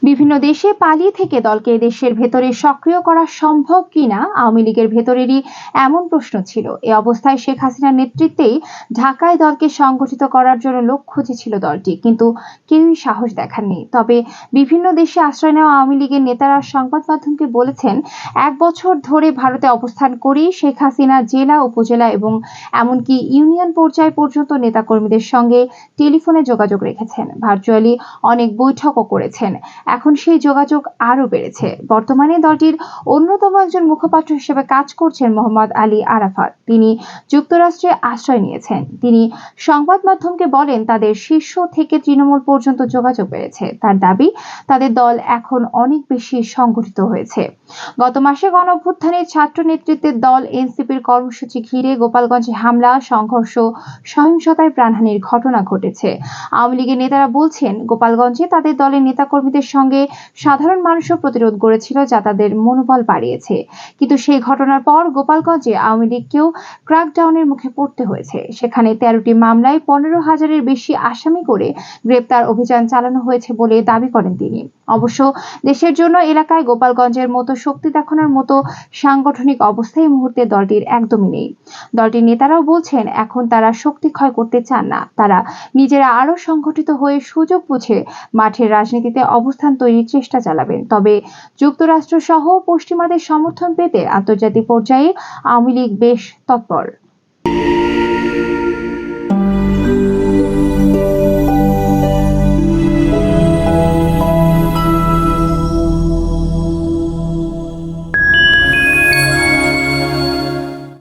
বিভিন্ন দেশে পালিয়ে থেকে দলকে দেশের ভেতরে সক্রিয় করা সম্ভব কিনা আওয়ামী লীগের ভেতরেরই এমন প্রশ্ন ছিল। এ অবস্থায় শেখ হাসিনার নেতৃত্বেই ঢাকায় দলকে সংগঠিত করার জন্য লোক খুঁজেছিল দলটি, কিন্তু কেউই সাহস দেখাননি। তবে বিভিন্ন দেশে আশ্রয় নেওয়া আওয়ামী লীগের নেতারা সংবাদ মাধ্যমকে বলেছেন, 1 বছর ধরে ভারতে অবস্থান করেই শেখ হাসিনা জেলা, উপজেলা এবং এমনকি ইউনিয়ন পর্যায় পর্যন্ত নেতাকর্মীদের সঙ্গে টেলিফোনে যোগাযোগ রেখেছেন, ভার্চুয়ালি অনেক বৈঠকও করেছেন। এখন সেই যোগাযোগ আরো বেড়েছে। বর্তমানে দলটির অন্যতম একজন মুখপাত্র হিসেবে কাজ করছেন মোহাম্মদ আলী আরাফাত। তিনি যুক্তরাষ্ট্রে আশ্রয় নিয়েছেন। তিনি সংবাদ মাধ্যমকে বলেন, তাদের শীর্ষ থেকে তৃণমূল পর্যন্ত যোগাযোগ বেড়েছে। তার দাবি, তাদের দল এখন অনেক বেশি সংগঠিত হয়েছে। গত মাসে গণঅভ্যুত্থানে ছাত্র নেতৃত্বের দল এনসিপির কর্মসূচি ঘিরে গোপালগঞ্জে হামলা, সংঘর্ষ, সহিংসতায় প্রাণহানির ঘটনা ঘটেছে। আওয়ামী লীগের নেতারা বলছেন, গোপালগঞ্জে তাদের দলের নেতাকর্মীদের সঙ্গে সাধারণ মানুষও প্রতিরোধ গড়েছিল, যা তাদের মনোবল বাড়িয়েছে। কিন্তু সেই ঘটনার পর গোপালগঞ্জে আওয়ামী লীগকেও ক্র্যাকডাউনের মুখে পড়তে হয়েছে। সেখানে 13টি মামলায় 15,000-এর বেশি আসামি করে গ্রেপ্তার অভিযান চালানো হয়েছে বলে দাবি করেন তিনি। অবশ্য দেশের জন্য এলাকায় গোপালগঞ্জের মতো শক্তি দেখানোর মতো সাংগঠনিক অবস্থা এই মুহূর্তে দলটির একদমই নেই। দলটির নেতারাও বলছেন, এখন তারা শক্তি ক্ষয় করতে চান না। তারা নিজেরা আরো সংগঠিত হয়ে সুযোগ বুঝে মাঠের রাজনীতিতে অবস্থান তৈরির চেষ্টা চালাবেন। তবে যুক্তরাষ্ট্র সহ পশ্চিমাদের সমর্থন পেতে আন্তর্জাতিক পর্যায়ে আওয়ামী লীগ বেশ তৎপর।